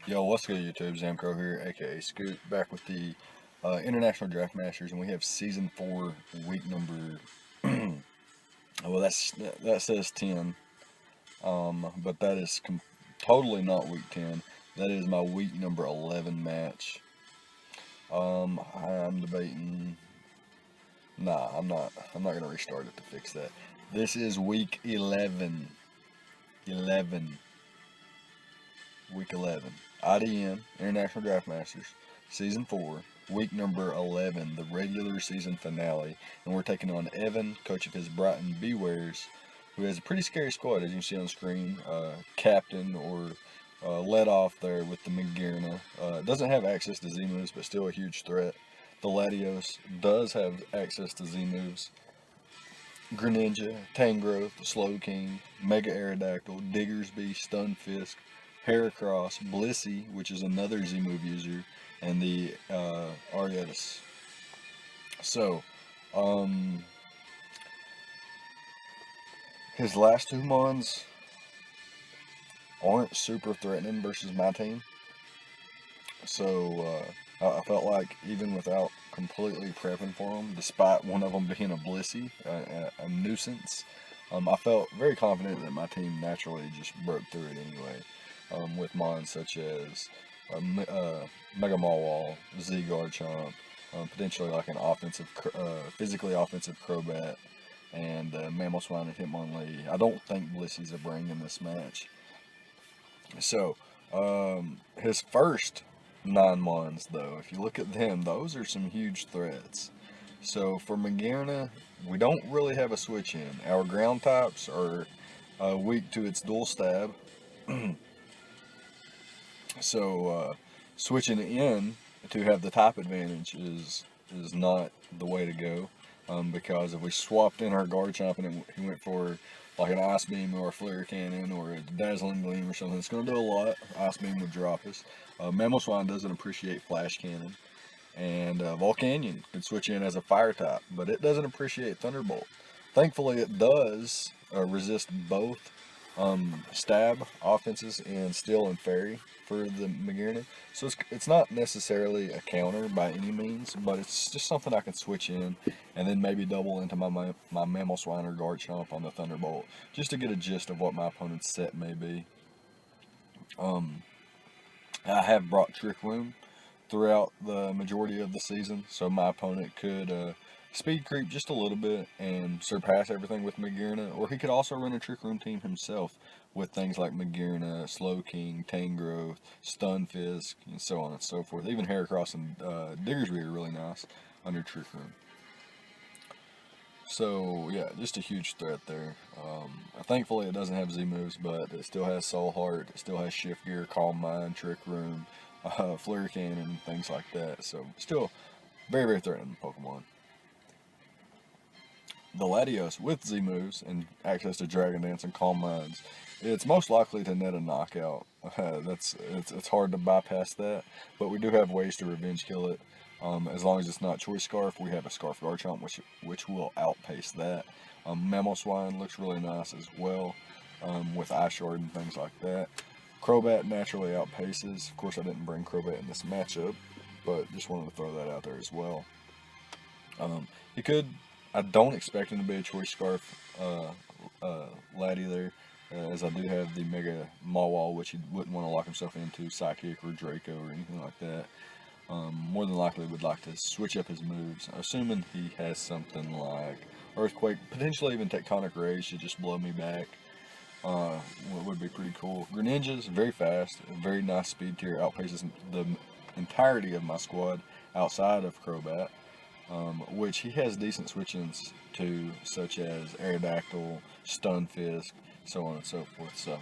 Yo, what's good, YouTube? ZAMCRO here, aka Scoot, back with the International Draft Masters, and we have Season 4, week number. Well, that says 10, but that is totally not week 10. That is my week number 11 match. I'm debating. Nah, I'm not. I'm not gonna restart it to fix that. This is week 11. 11. Week 11. iDM, International Draft Masters, Season 4, week number 11, the regular season finale. And we're taking on Evan, coach of his Brighton Bewears, who has a pretty scary squad, as you can see on screen. Captain or led off there with the McGearna. Doesn't have access to Z moves, but still a huge threat. The Latios does have access to Z moves. Greninja, Tangrowth, Slowking, Mega Aerodactyl, Diggersby, Stunfisk, Heracross, Blissey, which is another Z move user, and the Arietis. So, um, his last two Mons aren't super threatening versus my team. So, I felt like even without completely prepping for them, despite one of them being a Blissey, a nuisance, I felt very confident that my team naturally just broke through it anyway. With mons such as Mega Mawwall, Z Garchomp, potentially like an physically offensive Crobat, and Mamoswine and Hitmonlee. I don't think Blissey's a bring in this match. So, his first 9 Mons, though, if you look at them, those are some huge threats. So, for Magearna, we don't really have a switch in. Our ground types are weak to its dual stab. So, switching in to have the type advantage is not the way to go. Because if we swapped in our Garchomp and he went for like an Ice Beam or a Flare Cannon or a Dazzling Gleam or something, it's going to do a lot. Ice Beam would drop us. Mamoswine doesn't appreciate Flash Cannon. And Volcanion can switch in as a Fire type, but it doesn't appreciate Thunderbolt. Thankfully, it does resist both stab offenses in Steel and Fairy for the Magearna. So it's not necessarily a counter by any means, but it's just something I can switch in and then maybe double into my Mamoswine or Garchomp on the Thunderbolt just to get a gist of what my opponent's set may be. I have brought Trick Room throughout the majority of the season, so my opponent could speed creep just a little bit and surpass everything with Magearna, or he could also run a Trick Room team himself with things like Magearna, Slowking, Tangrowth, Stunfisk, and so on and so forth. Even Heracross and Diggersby are really nice under Trick Room. So, yeah, just a huge threat there. Thankfully, it doesn't have Z moves, but it still has Soul Heart, it still has Shift Gear, Calm Mind, Trick Room, Flare Cannon, things like that. So, still very, very threatening Pokemon. The Latios with Z moves and access to Dragon Dance and Calm Minds, it's most likely to net a knockout. It's hard to bypass that, but we do have ways to revenge kill it. As long as it's not Choice Scarf, we have a Scarf Garchomp, which will outpace that. Mamoswine looks really nice as well, with Ice Shard and things like that. Crobat naturally outpaces. Of course, I didn't bring Crobat in this matchup, but just wanted to throw that out there as well. He could. I don't expect him to be a Choice Scarf laddie there, as I do have the Mega Mawwall, which he wouldn't want to lock himself into Psychic or Draco or anything like that. More than likely would like to switch up his moves, assuming he has something like Earthquake, potentially even Tectonic Rage to just blow me back. What would be pretty cool. Greninja's very fast, very nice speed tier, outpaces the entirety of my squad outside of Crobat, which he has decent switch-ins to, such as Aerodactyl, Stunfisk, so on and so forth. So,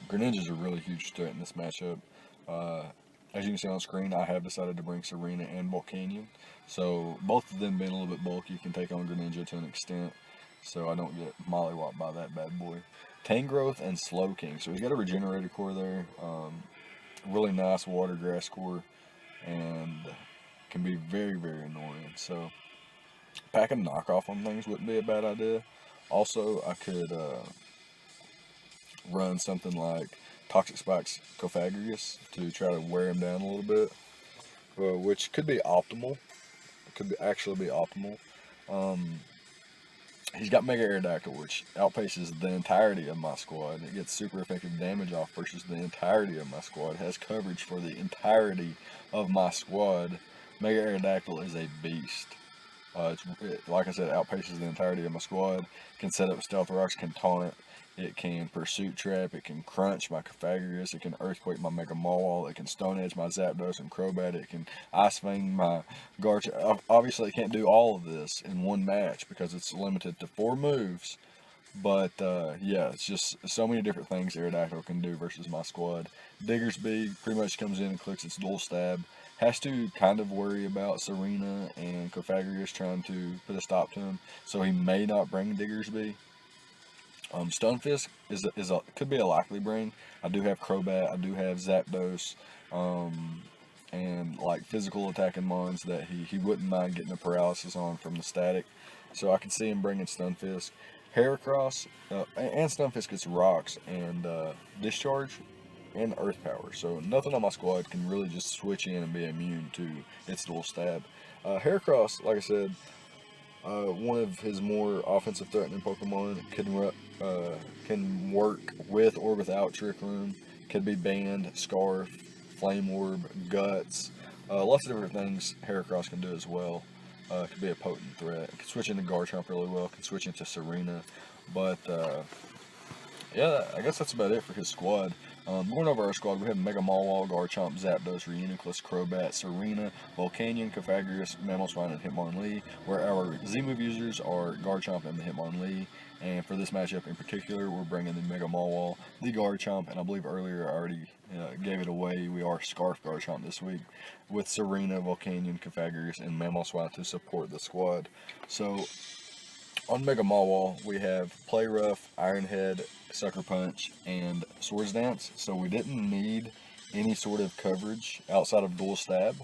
Greninja's a really huge threat in this matchup. As you can see on screen, I have decided to bring Serena and Volcanion. So both of them being a little bit bulky can take on Greninja to an extent. So I don't get mollywopped by that bad boy. Tangrowth and Slowking. So he's got a Regenerator core there. Really nice Water Grass core. And can be very, very annoying. So packing knockoff on things wouldn't be a bad idea. Also, I could run something like Toxic Spikes Cofagrigus to try to wear him down a little bit, which could be optimal. It could actually be optimal. He's got Mega Aerodactyl, which outpaces the entirety of my squad. It gets super effective damage off versus the entirety of my squad. It has coverage for the entirety of my squad. Mega Aerodactyl is a beast. Like I said, outpaces the entirety of my squad. Can set up Stealth Rocks, can taunt it. It can Pursuit Trap, it can Crunch my Cofagrigus, it can Earthquake my Mega Mawwall, it can Stone Edge my Zapdos and Crobat, it can Ice Fang my Garchomp. Obviously, it can't do all of this in one match because it's limited to 4 moves. But, yeah, it's just so many different things Aerodactyl can do versus my squad. Diggersby pretty much comes in and clicks its dual stab. Has to kind of worry about Serena and Cofagrigus trying to put a stop to him, so he may not bring Diggersby. Stunfisk could be a likely bring. I do have Crobat, I do have Zapdos, and like physical attacking mons that he wouldn't mind getting a paralysis on from the static. So I can see him bringing Stunfisk. Heracross, and Stunfisk gets Rocks and Discharge and Earth Power. So nothing on my squad can really just switch in and be immune to its dual stab. Heracross, like I said, one of his more offensive threatening Pokemon, can work with or without Trick Room, could be Banned, Scarf, Flame Orb, Guts, lots of different things Heracross can do as well. Could be a potent threat. Can switch into Garchomp really well, can switch into Serena, but yeah, I guess that's about it for his squad. Going over our squad, we have Mega Mawwall, Garchomp, Zapdos, Reuniclus, Crobat, Serena, Volcanion, Cofagrigus, Mamoswine, and Hitmonlee, where our Z-move users are Garchomp and the Hitmonlee. And for this matchup in particular, we're bringing the Mega Mawwall, the Garchomp, and I believe earlier I already gave it away. We are Scarf Garchomp this week, with Serena, Volcanion, Cofagrigus, and Mamoswine to support the squad. So, on Mega Mawwall, we have Play Rough, Iron Head, Sucker Punch, and Swords Dance, so we didn't need any sort of coverage outside of Dual Stab.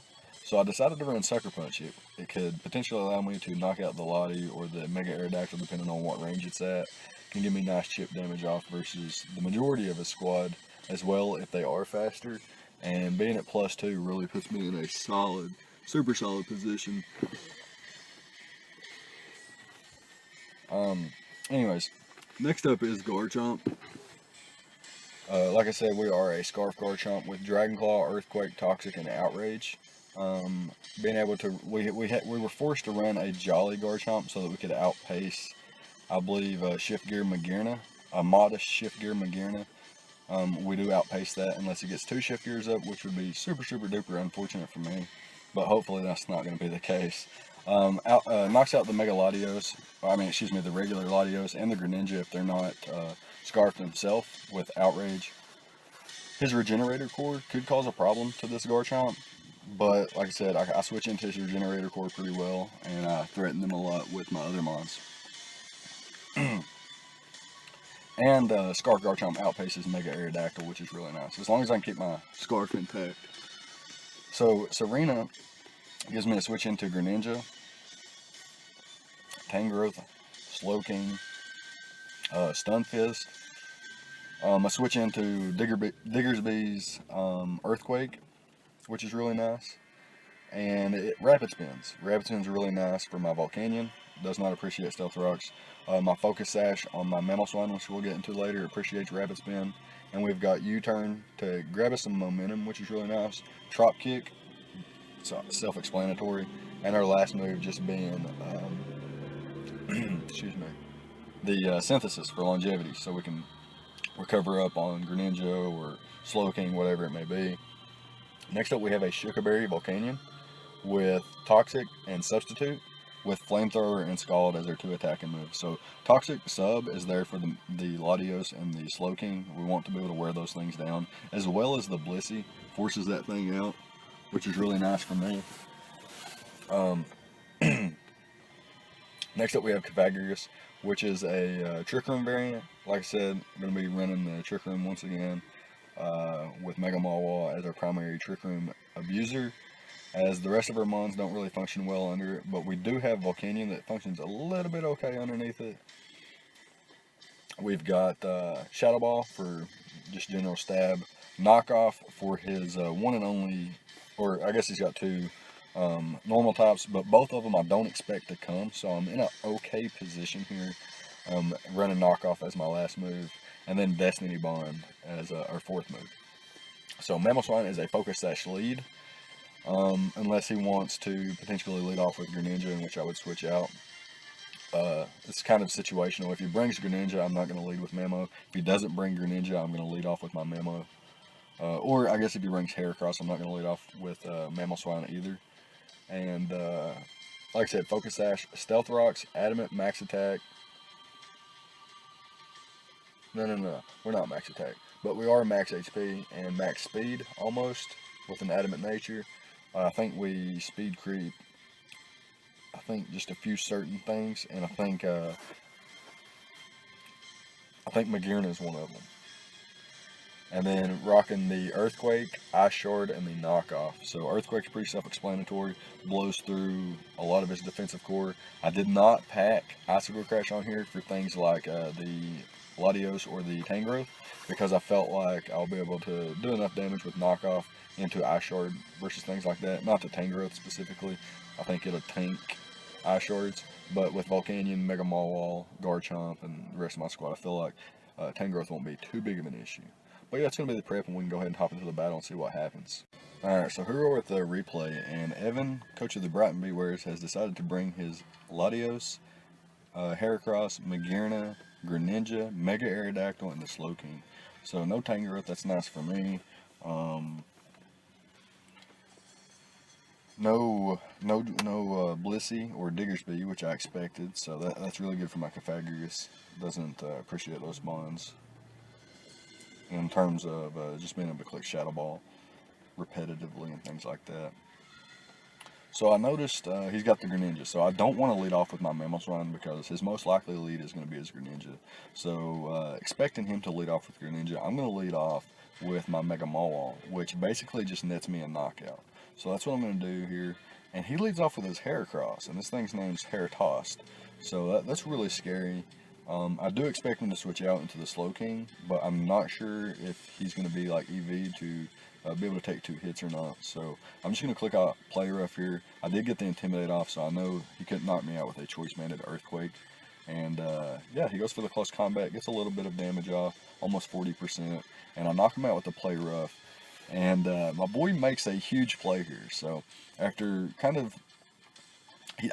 So I decided to run Sucker Punch. It could potentially allow me to knock out the Lottie or the Mega Aerodactyl depending on what range it's at. Can give me nice chip damage off versus the majority of his squad as well if they are faster. And being at +2 really puts me in a solid, super solid position. Anyways, next up is Garchomp. Like I said, we are a Scarf Garchomp with Dragon Claw, Earthquake, Toxic, and Outrage. Being able to, we were forced to run a Jolly Garchomp so that we could outpace, I believe, Shift Gear Magearna, a modest Shift Gear Magearna. We do outpace that unless he gets 2 Shift Gears up, which would be super, super duper unfortunate for me. But hopefully that's not going to be the case. Knocks out the Mega Latios, the regular Latios and the Greninja if they're not scarfed himself with Outrage. His Regenerator Core could cause a problem to this Garchomp, but like I said, I switch into his Regenerator Core pretty well, and I threaten them a lot with my other mons. And Scarf Garchomp outpaces Mega Aerodactyl, which is really nice, as long as I can keep my Scarf intact. So Serena gives me a switch into Greninja, Tangrowth, Slowking, Stunfist. I switch into Diggersby's Earthquake, which is really nice. And Rapid Spins. Rapid Spins are really nice for my Volcanion. Does not appreciate Stealth Rocks. My Focus Sash on my Mamoswine, which we'll get into later, appreciates Rapid Spin. And we've got U-Turn to grab us some momentum, which is really nice. Trop Kick, self-explanatory. And our last move just being, excuse me, the Synthesis for longevity, so we can recover up on Greninja or Slowking, whatever it may be. Next up, we have a Shukaberry Volcanion with Toxic and Substitute, with Flamethrower and Scald as their 2 attacking moves. So Toxic Sub is there for the Latios and the Slowking. We want to be able to wear those things down, as well as the Blissey forces that thing out, which is really nice for me. Next up, we have Cofagrigus, which is a Trick Room variant. Like I said, I'm going to be running the Trick Room once again with Mega Mawwall as our primary Trick Room abuser, as the rest of our mons don't really function well under it, but we do have Volcanion that functions a little bit okay underneath it. We've got Shadow Ball for just general stab. Knockoff for his one and only, or I guess he's got two normal types, but both of them I don't expect to come, so I'm in an okay position here. Running Knockoff as my last move, and then Destiny Bond as our fourth move. So Mamoswine is a focus/lead, unless he wants to potentially lead off with Greninja, in which I would switch out. It's kind of situational. If he brings Greninja, I'm not going to lead with Mamo. If he doesn't bring Greninja, I'm going to lead off with my Mamo. Or I guess if he brings Heracross, I'm not going to lead off with Mamoswine either. And like I said, Focus Sash, Stealth Rocks, Adamant, Max Attack. No, we're not Max Attack. But we are Max HP and Max Speed, almost, with an Adamant Nature. I think we Speed Creep, I think just a few certain things, and I think Magearna is one of them. And then rocking the Earthquake, Ice Shard, and the Knockoff. So Earthquake's pretty self-explanatory, blows through a lot of his defensive core. I did not pack Icicle Crash on here for things like the Latios or the Tangrowth, because I felt like I'll be able to do enough damage with Knockoff into Ice Shard versus things like that. Not the Tangrowth specifically. I think it'll tank Ice Shards, but with Volcanion, Mega Mawile, Garchomp, and the rest of my squad, I feel like Tangrowth won't be too big of an issue. But yeah, it's going to be the prep, and we can go ahead and hop into the battle and see what happens. Alright, so here we are with the replay, and Evan, coach of the Brighton Bewears, has decided to bring his Latios, Heracross, Magearna, Greninja, Mega Aerodactyl, and the Slowking. So no Tangrowth, that's nice for me. No Blissey or Diggersby, which I expected, so that's really good for my Pythagoras. Doesn't appreciate those bonds in terms of just being able to click Shadow Ball repetitively and things like that. So I noticed he's got the Greninja, so I don't want to lead off with my Mamoswine because his most likely lead is going to be his Greninja. So expecting him to lead off with Greninja, I'm going to lead off with my Mega Mawile, which basically just nets me a knockout. So that's what I'm going to do here. And he leads off with his Heracross, and this thing's name's Heratost. So that's really scary. I do expect him to switch out into the Slowking, but I'm not sure if he's going to be like EV to be able to take 2 hits or not. So I'm just going to click out Play Rough here. I did get the Intimidate off, so I know he couldn't knock me out with a Choice Banded Earthquake. And yeah, he goes for the Close Combat, gets a little bit of damage off, almost 40%. And I knock him out with the Play Rough. And my boy makes a huge play here. So after kind of,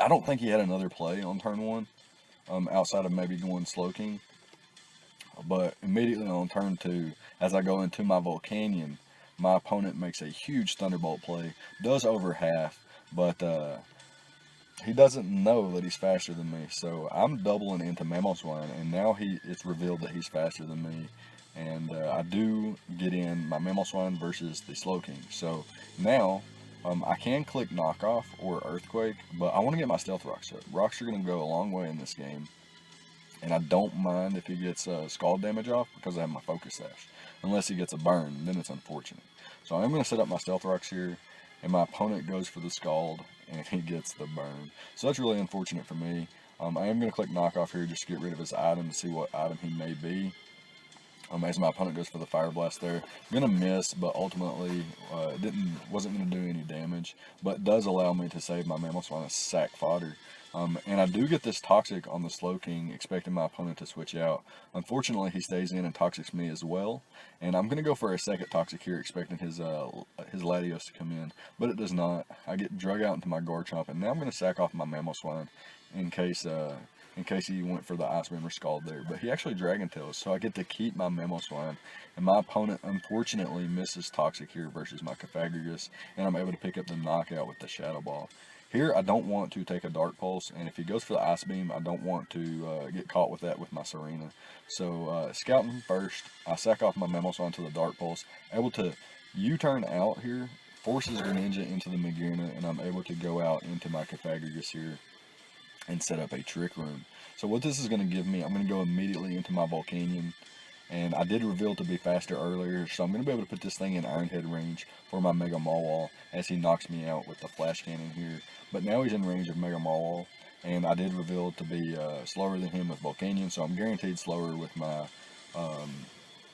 I don't think he had another play on turn 1. Outside of maybe going Slowking. But immediately on turn 2, as I go into my Volcanion, my opponent makes a huge Thunderbolt play, does over half, but he doesn't know that he's faster than me. So I'm doubling into Mamoswine, and now it's revealed that he's faster than me. And I do get in my Mamoswine versus the Slowking. So now I can click Knockoff or Earthquake, but I want to get my Stealth Rocks up. Rocks are going to go a long way in this game, and I don't mind if he gets Scald damage off because I have my Focus Sash. Unless he gets a burn, then it's unfortunate. So I'm going to set up my Stealth Rocks here, and my opponent goes for the Scald, and he gets the burn. So that's really unfortunate for me. I am going to click Knockoff here just to get rid of his item to see what item he may be. As my opponent goes for the Fire Blast there. I'm going to miss, but ultimately wasn't going to do any damage. But it does allow me to save my Mamoswine as sack fodder. And I do get this Toxic on the Slowking, expecting my opponent to switch out. Unfortunately, he stays in and Toxics me as well. And I'm going to go for a second Toxic here, expecting his Latios to come in. But it does not. I get drug out into my Garchomp, and now I'm going to sack off my Mamoswine in case he went for the Ice Beam or Scald there. But he actually Dragon Tails, so I get to keep my Mamoswine. And my opponent, unfortunately, misses Toxic here versus my Pythagoras, and I'm able to pick up the knockout with the Shadow Ball. Here, I don't want to take a Dark Pulse, and if he goes for the Ice Beam, I don't want to get caught with that with my Serena. So, scouting first, I sack off my Mamoswine to the Dark Pulse, able to U-turn out here, forces Greninja into the Magearna, and I'm able to go out into my Pythagoras here and set up a Trick Room. So what this is going to give me, I'm going to go immediately into my Volcanion, and I did reveal to be faster earlier, so I'm going to be able to put this thing in Iron Head range for my Mega Mawile as he knocks me out with the Flash Cannon here. But now he's in range of Mega Mawile, and I did reveal to be slower than him with Volcanion, so I'm guaranteed slower with my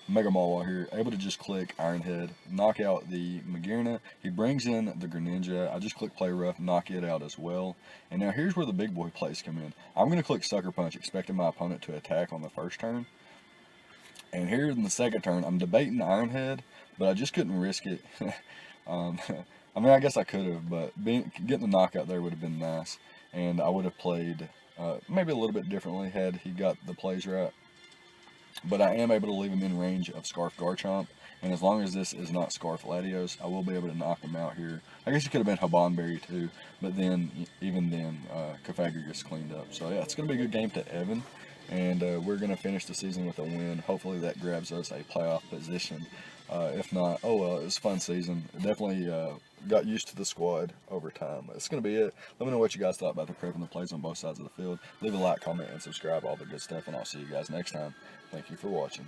Mega Maul here. Able to just click Iron Head, knock out the Magearna. He brings in the Greninja. I just click Play Rough, knock it out as well. And now here's where the big boy plays come in. I'm going to click Sucker Punch, expecting my opponent to attack on the first turn. And here in the second turn, I'm debating Iron Head, but I just couldn't risk it. I mean, I guess I could have, but getting the knockout there would have been nice. And I would have played maybe a little bit differently had he got the plays right. But I am able to leave him in range of Scarf Garchomp, and as long as this is not Scarf Latios, I will be able to knock him out here. I guess it could have been Habanberry too, but then, even then, Cofagrigus gets cleaned up. So yeah, it's going to be a good game to Evan, and we're going to finish the season with a win. Hopefully that grabs us a playoff position. If not, oh well, it was a fun season. Definitely got used to the squad over time. It's going to be it. Let me know what you guys thought about the prep and the plays on both sides of the field. Leave a like, comment, and subscribe, all the good stuff, and I'll see you guys next time. Thank you for watching.